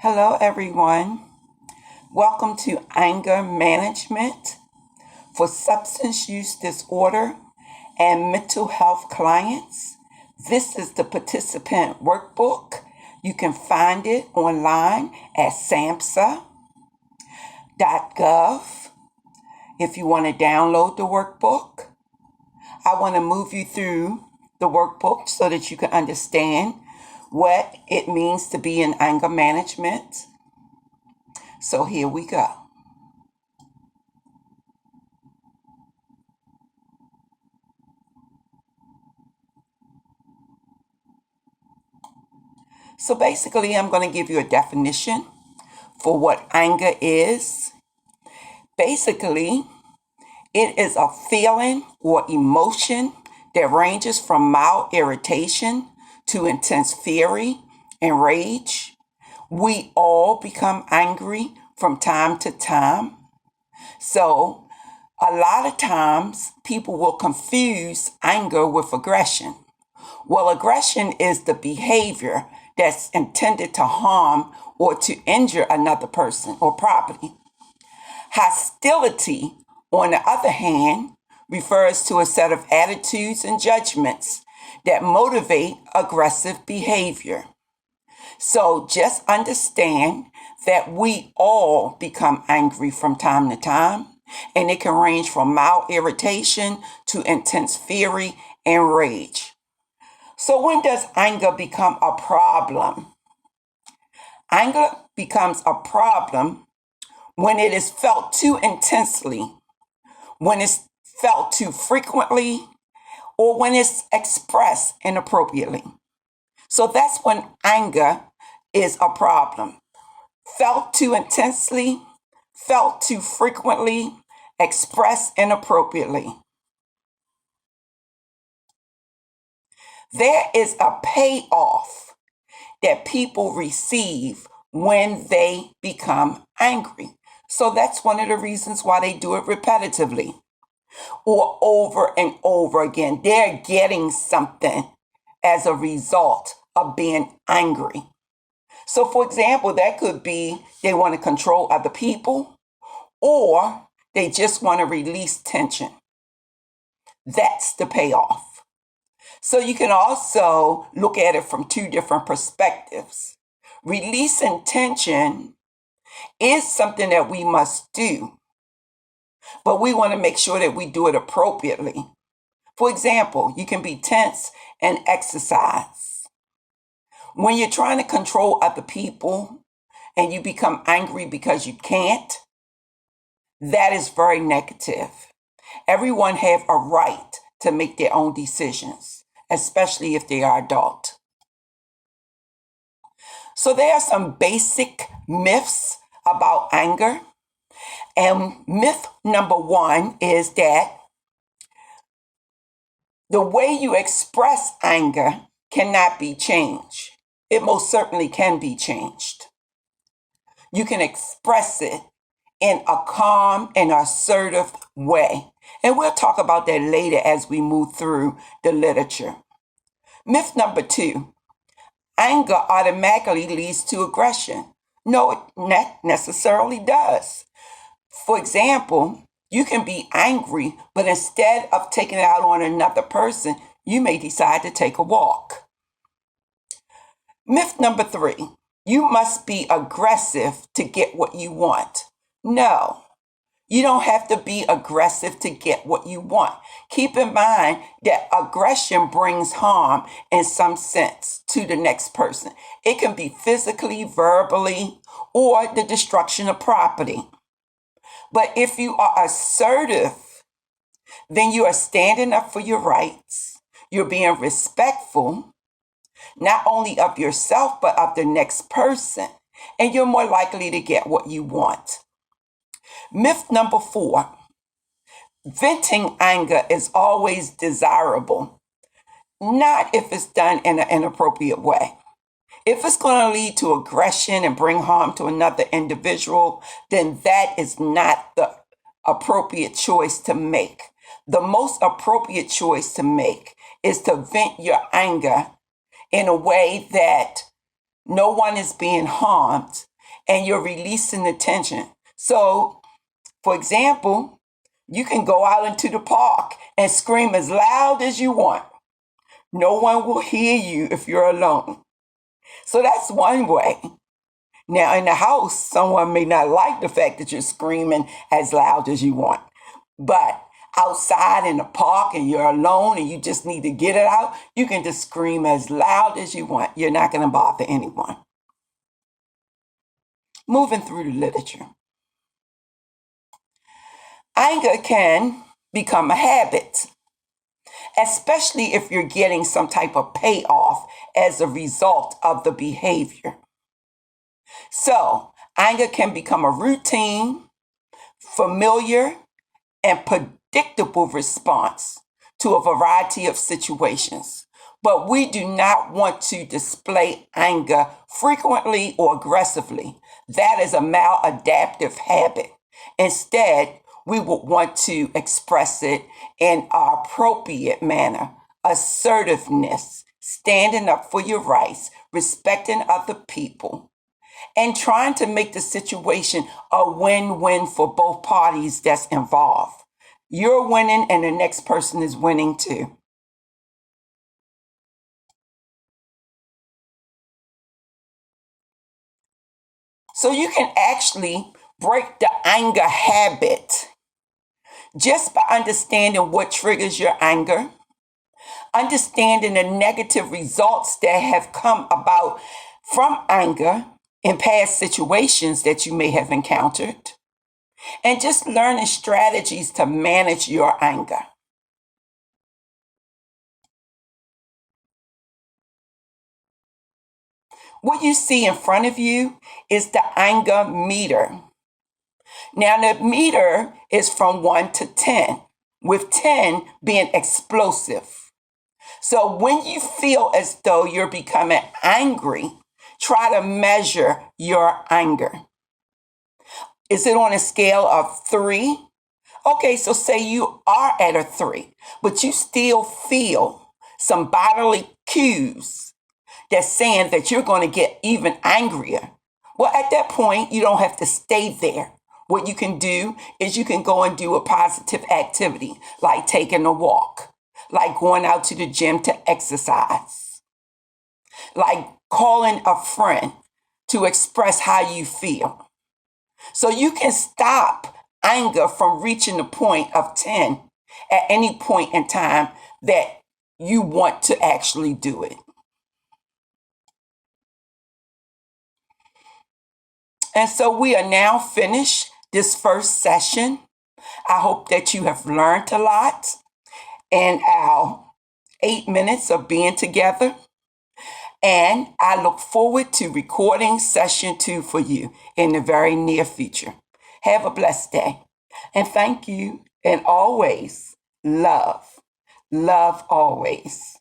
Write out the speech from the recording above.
Hello, everyone. Welcome to Anger Management for Substance Use Disorder and Mental Health Clients. This is the participant workbook. You can find it online at samhsa.gov if you want to download the workbook. I want to move you through the workbook so that you can understand what it means to be in anger management. So here we go. So basically, I'm going to give you a definition for what anger is. Basically, it is a feeling or emotion that ranges from mild irritation to intense fury and rage. We all become angry from time to time. So a lot of times people will confuse anger with aggression. Well, aggression is the behavior that's intended to harm or to injure another person or property. Hostility, on the other hand, refers to a set of attitudes and judgments that motivate aggressive behavior. So just understand that we all become angry from time to time, and it can range from mild irritation to intense fury and rage. So when does anger become a problem? Anger becomes a problem when it is felt too intensely, when it's felt too frequently, or when it's expressed inappropriately. So that's when anger is a problem. Felt too intensely, felt too frequently, expressed inappropriately. There is a payoff that people receive when they become angry. So that's one of the reasons why they do it repetitively or over and over again. They're getting something as a result of being angry. So, for example, that could be they want to control other people or they just want to release tension. That's the payoff. So you can also look at it from two different perspectives. Releasing tension is something that we must do, but we want to make sure that we do it appropriately. For example, you can be tense and exercise. When you're trying to control other people and you become angry because you can't, that is very negative. Everyone have a right to make their own decisions, especially if they are adult. So there are some basic myths about anger. And myth number one is that the way you express anger cannot be changed. It most certainly can be changed. You can express it in a calm and assertive way. And we'll talk about that later as we move through the literature. Myth number two, anger automatically leads to aggression. No, it not necessarily does. For example, you can be angry, but instead of taking it out on another person, you may decide to take a walk. Myth number three, you must be aggressive to get what you want. No, you don't have to be aggressive to get what you want. Keep in mind that aggression brings harm in some sense to the next person. It can be physically, verbally, or the destruction of property. But if you are assertive, then you are standing up for your rights. You're being respectful, not only of yourself, but of the next person. And you're more likely to get what you want. Myth number four, venting anger is always desirable. Not if it's done in an inappropriate way. If it's going to lead to aggression and bring harm to another individual, then that is not the appropriate choice to make. The most appropriate choice to make is to vent your anger in a way that no one is being harmed and you're releasing the tension. So, for example, you can go out into the park and scream as loud as you want. No one will hear you if you're alone. So that's one way. Now, in the house, someone may not like the fact that you're screaming as loud as you want. But outside in the park and you're alone and you just need to get it out, you can just scream as loud as you want. You're not going to bother anyone. Moving through the literature. Anger can become a habit, especially if you're getting some type of payoff as a result of the behavior. So, anger can become a routine, familiar, and predictable response to a variety of situations. But we do not want to display anger frequently or aggressively. That is a maladaptive habit. Instead, we would want to express it in an appropriate manner, assertiveness, standing up for your rights, respecting other people, and trying to make the situation a win-win for both parties that's involved. You're winning and the next person is winning too. So you can actually break the anger habit just by understanding what triggers your anger, understanding the negative results that have come about from anger in past situations that you may have encountered, and just learning strategies to manage your anger. What you see in front of you is the anger meter. Now, the meter is from 1 to 10, with 10 being explosive. So when you feel as though you're becoming angry, try to measure your anger. Is it on a scale of 3? Okay, so say you are at a 3, but you still feel some bodily cues that's saying that you're going to get even angrier. Well, at that point, you don't have to stay there. What you can do is you can go and do a positive activity, like taking a walk, like going out to the gym to exercise, like calling a friend to express how you feel. So you can stop anger from reaching the point of 10 at any point in time that you want to actually do it. And so we are now finished this first session. I hope that you have learned a lot in our 8 minutes of being together. And I look forward to recording session 2 for you in the very near future. Have a blessed day. And thank you. And always love. Love always.